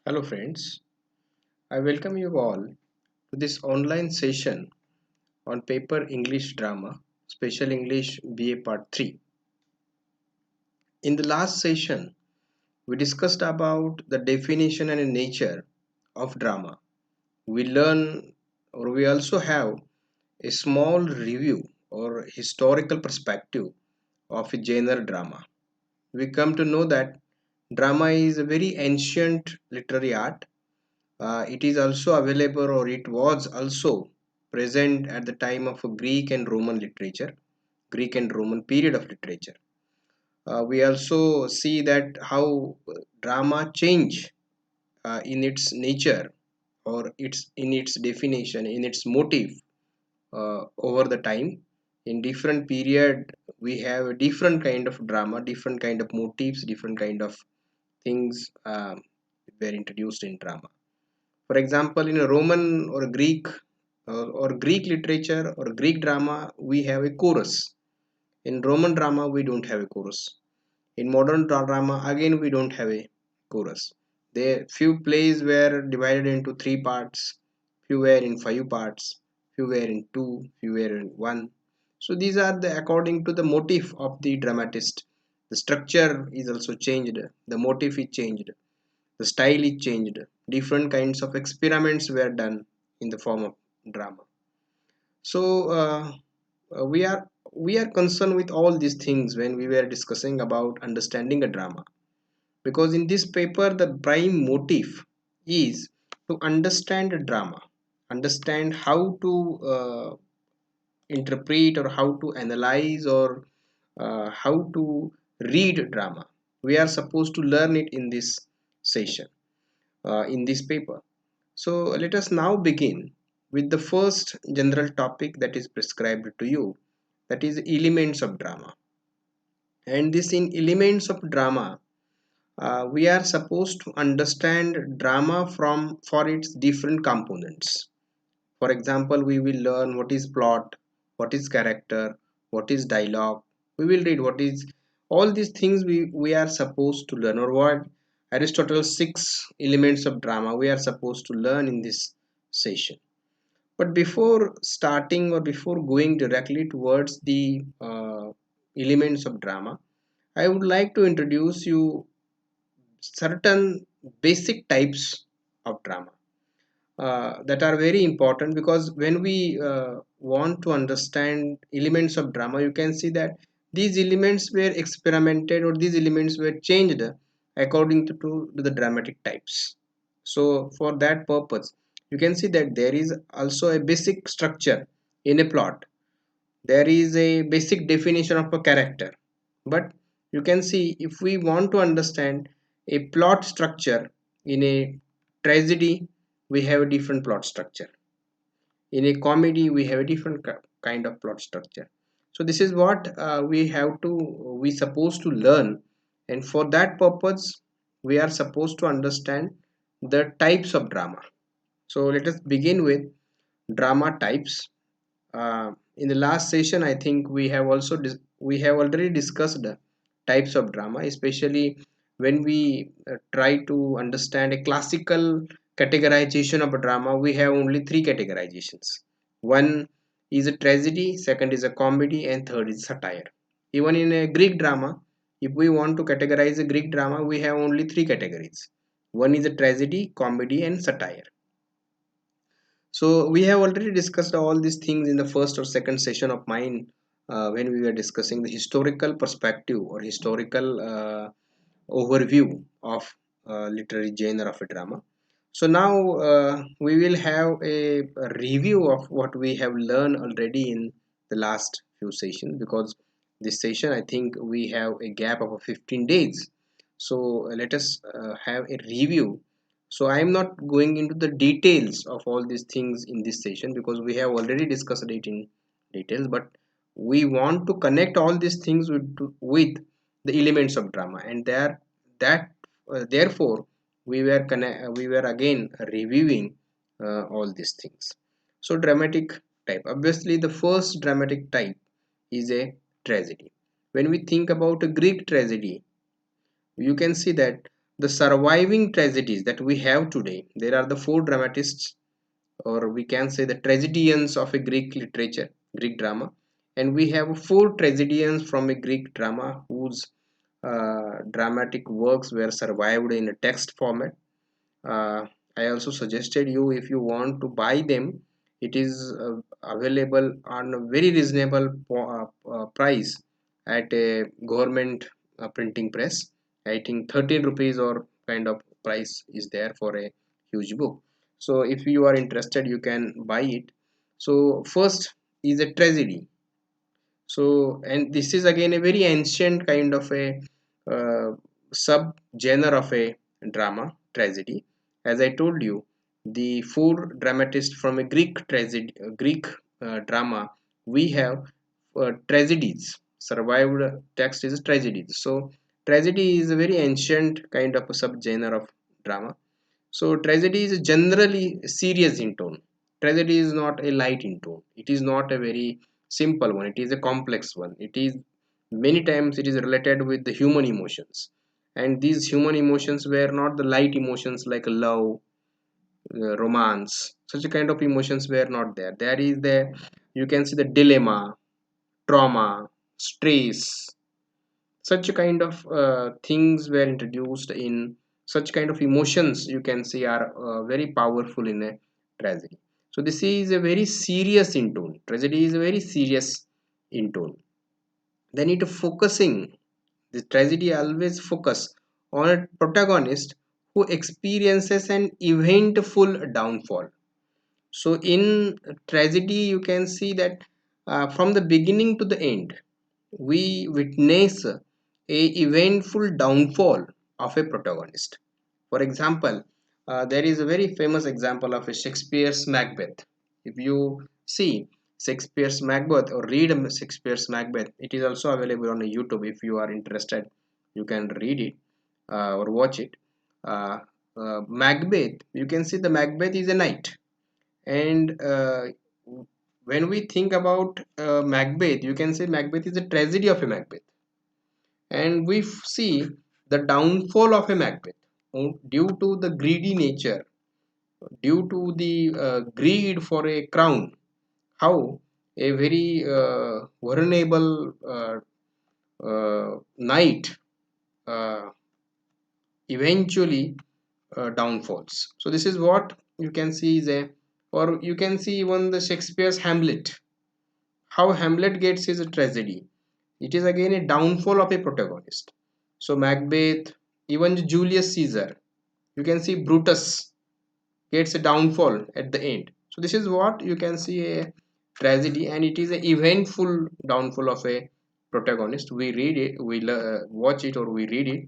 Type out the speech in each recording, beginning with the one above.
Hello friends, I welcome you all to this online session on paper English drama, Special English BA Part 3. In the last session, we discussed about the definition and nature of drama. We learn or we also have a small review or historical perspective of a genre drama. We come to know that drama is a very ancient literary art. It is also available or it was also present at the time of Greek and Roman literature, Greek and Roman period of literature. We also see that how drama change in its nature or its in its definition, in its motive over the time. In different period, we have a different kind of drama, different kind of motifs, different kind of things were introduced in drama. For example, in a Roman or a Greek or Greek literature or Greek drama, we have a chorus. In Roman drama, we don't have a chorus. In modern drama, again, we don't have a chorus. The few plays were divided into three parts, few were in five parts, few were in two, few were in one. So these are the according to the motive of the dramatist. The structure is also changed. The motive is changed, the style is changed, different kinds of experiments were done in the form of drama. So we are concerned with all these things when we were discussing about understanding a drama, because in this paper the prime motive is to understand a drama, understand how to interpret or how to analyze or how to read drama. We are supposed to learn it in this session, in this paper. So let us now begin with the first general topic that is prescribed to you, that is elements of drama. And this in elements of drama, we are supposed to understand drama from for its different components. For example, we will learn what is plot, what is character, what is dialogue. We will read what is all these things we are supposed to learn, or what Aristotle's six elements of drama we are supposed to learn in this session. But before starting or before going directly towards the elements of drama, I would like to introduce you certain basic types of drama that are very important, because when we want to understand elements of drama, you can see that these elements were experimented or these elements were changed according to the dramatic types. So for that purpose, you can see that there is also a basic structure in a plot, there is a basic definition of a character. But you can see, if we want to understand a plot structure in a tragedy, we have a different plot structure. In a comedy, we have a different kind of plot structure. So this is what we supposed to learn, and for that purpose we are supposed to understand the types of drama. So let us begin with drama types. In the last session, I think we have already discussed the types of drama, especially when we try to understand a classical categorization of a drama. We have only three categorizations. One is a tragedy, second is a comedy, and third is satire. Even in a Greek drama, if we want to categorize a Greek drama, we have only three categories. One is a tragedy, comedy, and satire. So we have already discussed all these things in the first or second session of mine, when we were discussing the historical perspective or historical overview of literary genre of a drama. So now we will have a review of what we have learned already in the last few sessions, because this session I think we have a gap of 15 days. So let us have a review. So I am not going into the details of all these things in this session, because we have already discussed it in details, but we want to connect all these things with the elements of drama, and therefore we were again reviewing all these things. So dramatic type, obviously the first dramatic type is a tragedy. When we think about a Greek tragedy, you can see that the surviving tragedies that we have today. There are the four dramatists, or we can say the tragedians of a Greek literature, Greek drama, and we have four tragedians from a Greek drama whose dramatic works were survived in a text format. uh, I also suggested you, if you want to buy them, it is available on a very reasonable price at a government printing press. I think 13 rupees or kind of price is there for a huge book. So if you are interested, you can buy it. So first is a tragedy. So, and this is again a very ancient kind of a sub genre of a drama, tragedy. As I told you, the four dramatists from a Greek tragedy, Greek drama, we have tragedies. Survived text is tragedies. So tragedy is a very ancient kind of a sub genre of drama. So tragedy is generally serious in tone. Tragedy is not a light in tone. It is not a very simple one. It is a complex one. It is many times it is related with the human emotions, and these human emotions were not the light emotions like love, romance. Such a kind of emotions were not there. There is the, you can see the dilemma, trauma, stress, such kind of things were introduced in, such kind of emotions you can see are very powerful in a tragedy. So this is a very serious in tone. Tragedy is very serious in tone. Then it focusing, the tragedy always focus on a protagonist who experiences an eventful downfall. So in tragedy you can see that from the beginning to the end we witness a eventful downfall of a protagonist. For example, there is a very famous example of a Shakespeare's Macbeth. If you see Shakespeare's Macbeth or read Shakespeare's Macbeth, it is also available on YouTube. If you are interested, you can read it or watch it. Uh, Macbeth, you can see the Macbeth is a knight, and when we think about Macbeth, you can say Macbeth is a tragedy of a Macbeth, and we see the downfall of a Macbeth due to the greedy nature, due to the greed for a crown. How a very vulnerable knight uh, eventually downfalls. So this is what you can see is a, or you can see even the Shakespeare's Hamlet. How Hamlet gets his tragedy. It is again a downfall of a protagonist. So Macbeth, even Julius Caesar, you can see Brutus gets a downfall at the end. So this is what you can see a tragedy, and it is an eventful downfall of a protagonist. We read it, we watch it, or we read it.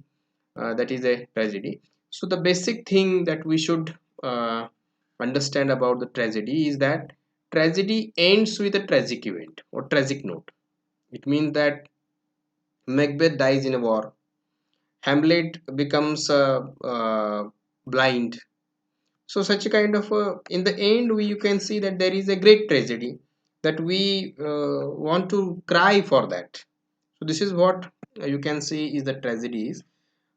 That is a tragedy. So the basic thing that we should understand about the tragedy is that tragedy ends with a tragic event or tragic note. It means that Macbeth dies in a war. Hamlet becomes blind. So such a kind of in the end, you can see that there is a great tragedy that we want to cry for that. So this is what you can see is the tragedies.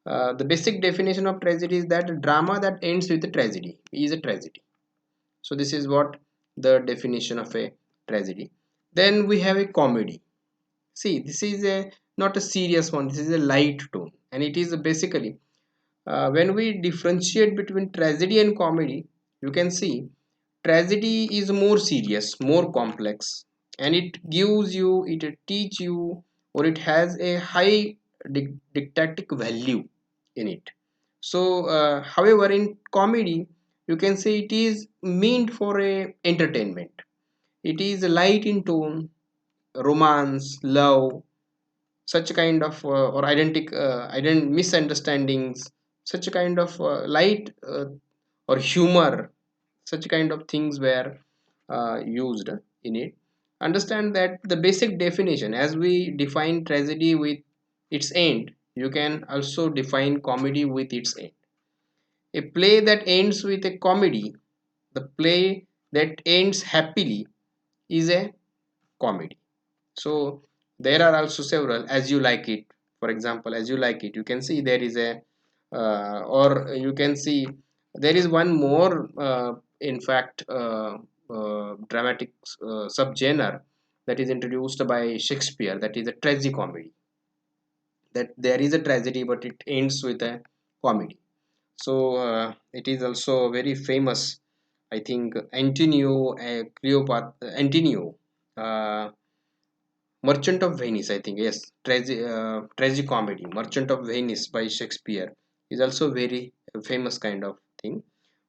The basic definition of tragedy is that drama that ends with a tragedy is a tragedy. So this is what the definition of a tragedy. Then we have a comedy. See, this is a not a serious one. This is a light tone, and it is basically when we differentiate between tragedy and comedy, you can see tragedy is more serious, more complex, and it gives you, it teach you, or it has a high didactic value in it. So, however, in comedy, you can say it is meant for a entertainment. It is light in tone, romance, love, such kind of or misunderstandings, such kind of light or humor, such kind of things were used in it. Understand that the basic definition, as we define tragedy with its end, you can also define comedy with its end. A play that ends with a comedy, the play that ends happily, is a comedy. So there are also several, as you like it. For example, as you like it, you can see there is a or you can see there is one more in fact dramatic subgenre that is introduced by Shakespeare, that is a tragicomedy. That there is a tragedy but it ends with a comedy. So it is also very famous. I think Antonio Cleopatra, Antonio, uh, Merchant of Venice, I think, yes, tragicomedy, Merchant of Venice by Shakespeare is also very famous kind of thing.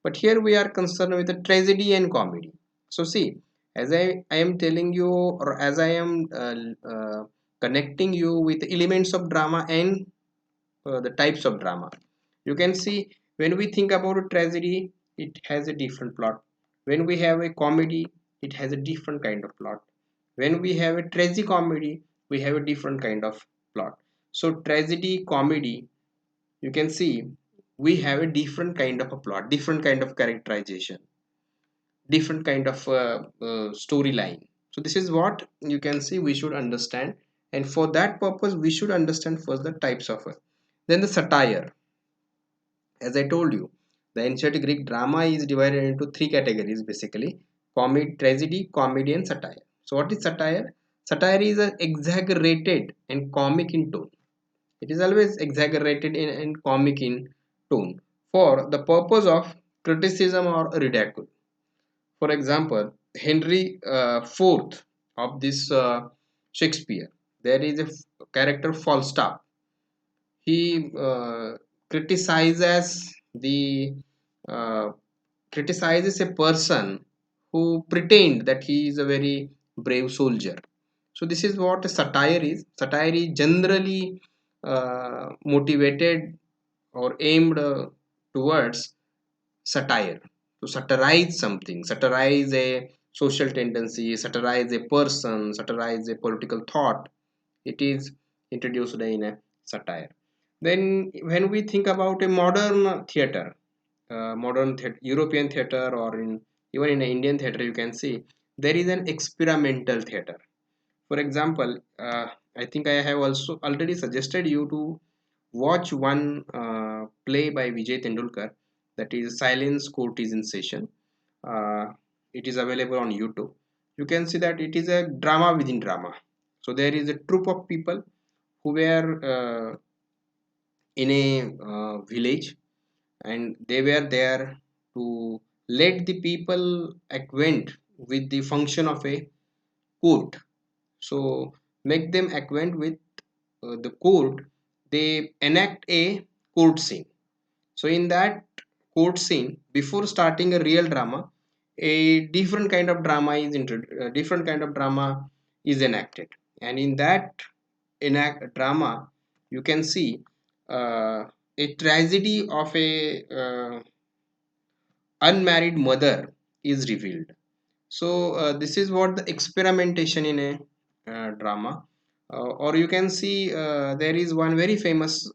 But here we are concerned with the tragedy and comedy. So see, as I am telling you, or as I am connecting you with elements of drama and the types of drama. You can see when we think about a tragedy, it has a different plot. When we have a comedy, it has a different kind of plot. When we have a tragicomedy, we have a different kind of plot. So tragedy, comedy, you can see we have a different kind of a plot, different kind of characterization, different kind of storyline. So this is what you can see we should understand, and for that purpose we should understand first the types of it. Then the satire. As I told you, the ancient Greek drama is divided into three categories basically: comedy, tragedy, comedy, and satire. So, what is satire? Satire is exaggerated and comic in tone. It is always exaggerated and comic in tone for the purpose of criticism or ridicule. For example, Henry IV of this Shakespeare, there is a character Falstaff. He criticizes the uh, criticizes a person who pretend that he is a very brave soldier. So this is what a satire is. Satire is generally motivated or aimed towards satire, to satirize something, satirize a social tendency, satirize a person, satirize a political thought. It is introduced in a satire. Then when we think about a modern theater, European theater, or in even in Indian theater, you can see there is an experimental theater. For example, I think I have also already suggested you to watch one play by Vijay Tendulkar, that is Silence Court is in Session. Uh, it is available on YouTube. You can see that it is a drama within drama. So there is a troupe of people who were in a village, and they were there to let the people acquaint with the function of a court. So make them acquaint with the court. They enact a court scene. So in that court scene, before starting a real drama, a different kind of drama is different kind of drama is enacted, and in that enact drama, you can see a tragedy of a unmarried mother is revealed. So this is what the experimentation in a drama. Or you can see there is one very famous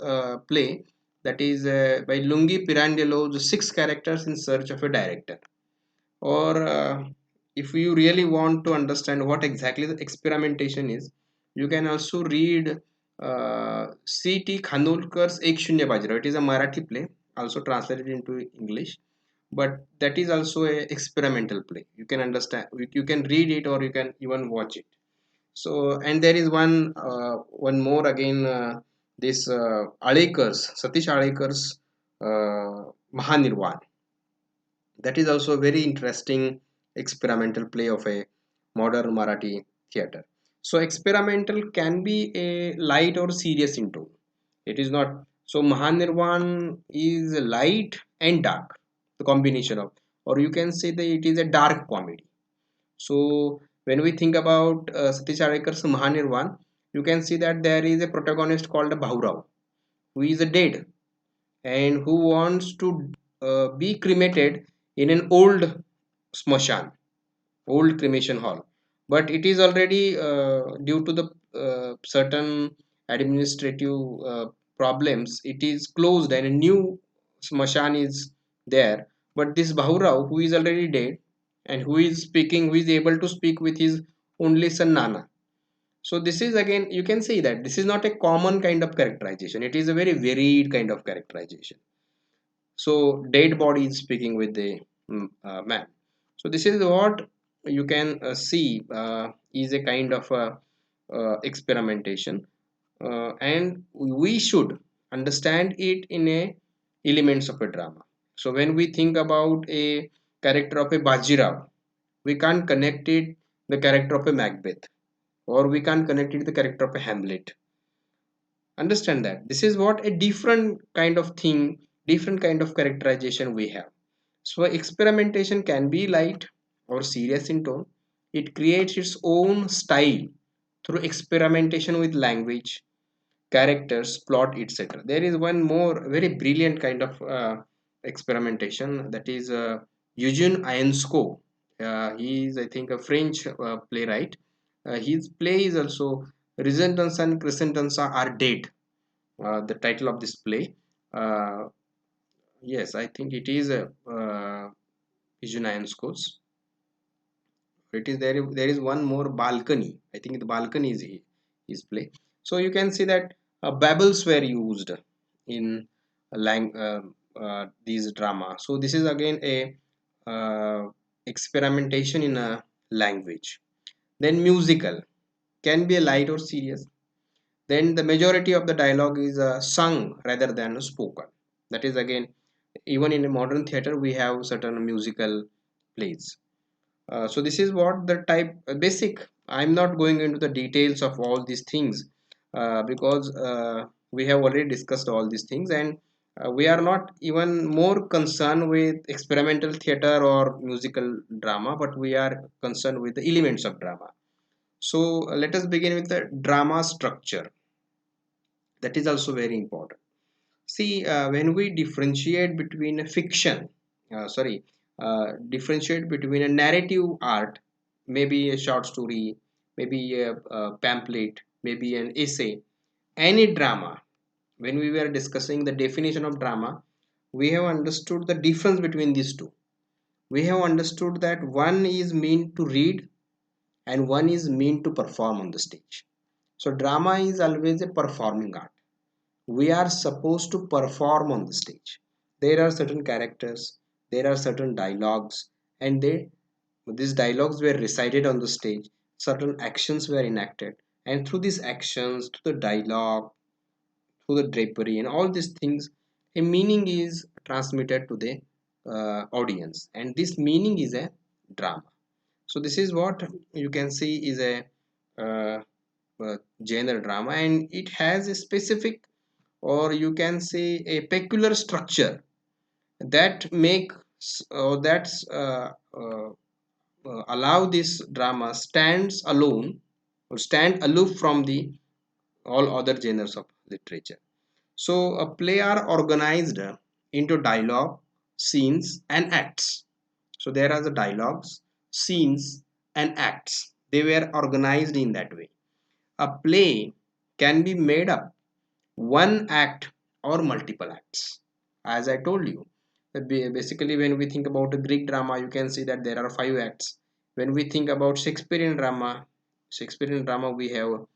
play, that is by Lungi Pirandello, the Six Characters in Search of a Director. Or if you really want to understand what exactly the experimentation is, you can also read C.T. Khanolkar's Ek Shunya Bajra. It is a Marathi play, also translated into English, but that is also a experimental play. You can understand, you can read it, or you can even watch it. So, and there is one more again, this Alekars, Satish Alekar's Mahanirvan. That is also a very interesting experimental play of a modern Marathi theater. So experimental can be a light or serious in tone. It is not. So Mahanirvan is light and dark, the combination of, or you can say that it is a dark comedy. So when we think about Satish Arekar's Mahanirvan, you can see that there is a protagonist called Bahurao, who is a dead and who wants to be cremated in an old smashan, old cremation hall. But it is already due to the certain administrative problems, it is closed and a new smashan is there. But this Bahurao, who is already dead and who is speaking, who is able to speak with his only son Nana. So this is again, you can see that this is not a common kind of characterization, it is a very varied kind of characterization. So dead body is speaking with the man. So this is what you can see is a kind of experimentation, and we should understand it in a elements of a drama. So when we think about a character of a Bajirao, we can't connect it the character of a Macbeth, or we can't connect it the character of a Hamlet. Understand that this is what a different kind of thing, different kind of characterization we have. So experimentation can be light or serious in tone. It creates its own style through experimentation with language, characters, plot, etc. There is one more very brilliant kind of experimentation, that is Eugene Ionesco. He is, I think, a French playwright. His play is also Resistance and Crescentance are dead. The title of this play. Uh, yes, I think it is Eugene Ionesco's. It is there. There is one more balcony. I think the balcony is his play. So you can see that babbles were used in these drama. So this is again a experimentation in a language. Then musical can be a light or serious. Then the majority of the dialogue is sung rather than spoken. That is again, even in a modern theater we have certain musical plays. So this is what the type basic. I'm not going into the details of all these things because we have already discussed all these things, and we are not even more concerned with experimental theater or musical drama, but we are concerned with the elements of drama. So let us begin with the drama structure. That is also very important. See, when we differentiate between a fiction, differentiate between a narrative art, maybe a short story, maybe a pamphlet, maybe an essay, any drama. When we were discussing the definition of drama, we have understood the difference between these two. We have understood that one is meant to read and one is meant to perform on the stage. So drama is always a performing art. We are supposed to perform on the stage. There are certain characters, there are certain dialogues, and these dialogues were recited on the stage. Certain actions were enacted, and through these actions, through the dialogue, through the drapery, and all these things, a meaning is transmitted to the audience, and this meaning is a drama. So this is what you can see is a uh, genre drama, and it has a specific, or you can say a peculiar structure that makes or that's allow this drama stands alone or stand aloof from the all other genres of literature. So a play are organized into dialogue, scenes, and acts. So there are the dialogues, scenes, and acts. They were organized in that way. A play can be made up one act or multiple acts. As I told you, basically when we think about a Greek drama, you can see that there are 5 acts. When we think about Shakespearean drama we have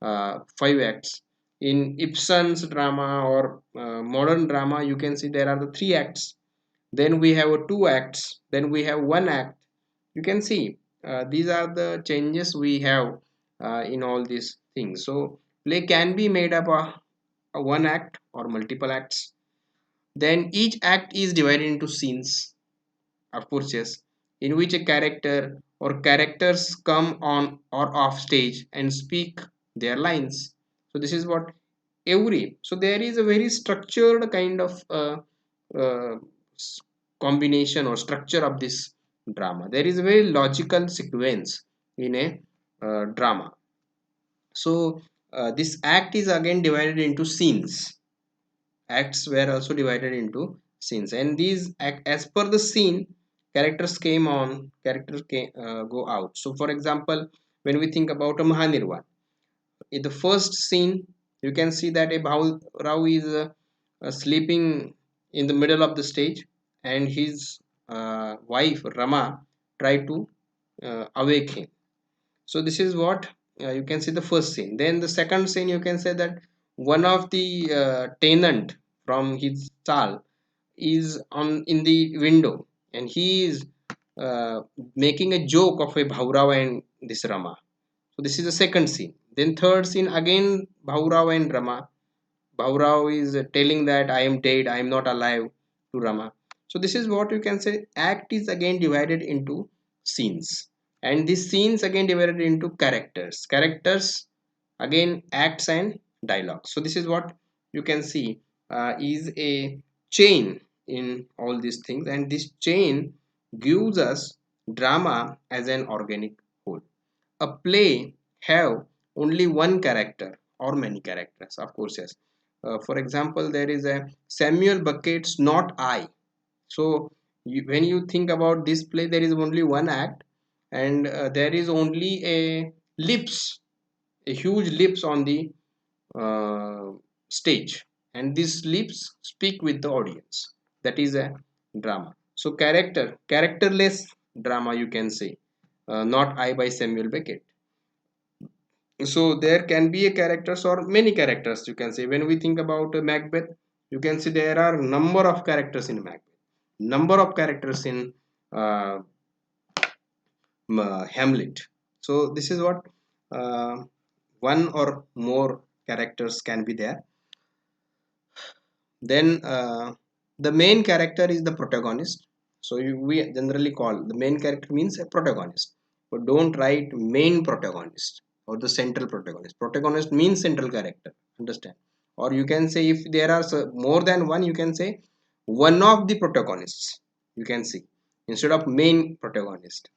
5 acts. In Ibsen's drama or modern drama, you can see there are the 3 acts. Then we have 2 acts. Then we have 1 act. You can see these are the changes we have in all these things. So play can be made up of one act or multiple acts. Then each act is divided into scenes, of course, yes, in which a character or characters come on or off stage and speak their lines. So this is what every. So there is a very structured kind of uh, combination or structure of this drama. There is a very logical sequence in a drama. So this act is again divided into scenes. Acts were also divided into scenes, and these as per the scene, characters came on, characters go out. So for example, when we think about a Mahanirvan, in the first scene you can see that a Bahul Rao is sleeping in the middle of the stage, and his wife Rama tried to awake him. So this is what you can see the first scene. Then the second scene, you can say that one of the tenant from his stall is on in the window, and he is uh, making a joke of a Bhaurao and this Rama. So this is the second scene. Then third scene, again Bhaurao and Rama. Bhaurao is telling that I am dead, I am not alive to Rama. So this is what you can say. Act is again divided into scenes, and these scenes again divided into characters. Characters again acts and dialogues. So this is what you can see is a chain in all these things, and this chain gives us drama as an organic whole. A play have only one character or many characters, of course, yes. For example, there is a Samuel Beckett's Not I. So when you think about this play, there is only one act, and there is only a lips, a huge lips on the uh, stage, and these lips speak with the audience. That is a drama. So characterless drama, you can say. Not I by Samuel Beckett. So there can be a characters or many characters, you can say. When we think about Macbeth, you can see there are number of characters in Macbeth, number of characters in uh, Hamlet. So this is what uh, one or more characters can be there. Then the main character is the protagonist. So we generally call the main character means a protagonist, but don't write main protagonist or the central protagonist. Protagonist means central character, understand? Or you can say, if there are more than one, you can say one of the protagonists, you can see, instead of main protagonist.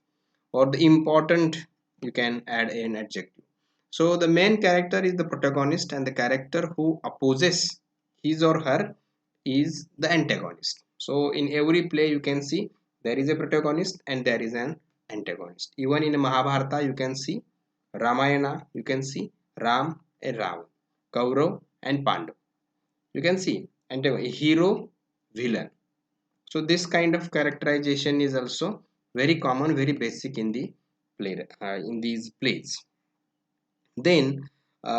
Or the important, you can add an adjective. So the main character is the protagonist, and the character who opposes his or her is the antagonist. So in every play, you can see there is a protagonist and there is an antagonist. Even in Mahabharata, you can see Ramayana, you can see Ram and Ravan, Kaurav and Pandav. You can see antagonist, hero, villain. So this kind of characterization is also very common, very basic in the play, in these plays. Then we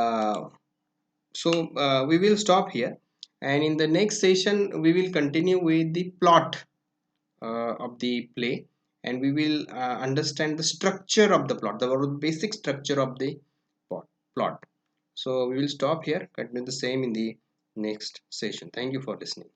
will stop here, and in the next session we will continue with the plot of the play, and we will understand the structure of the plot, the basic structure of the plot. So we will stop here, continue the same in the next session. Thank you for listening.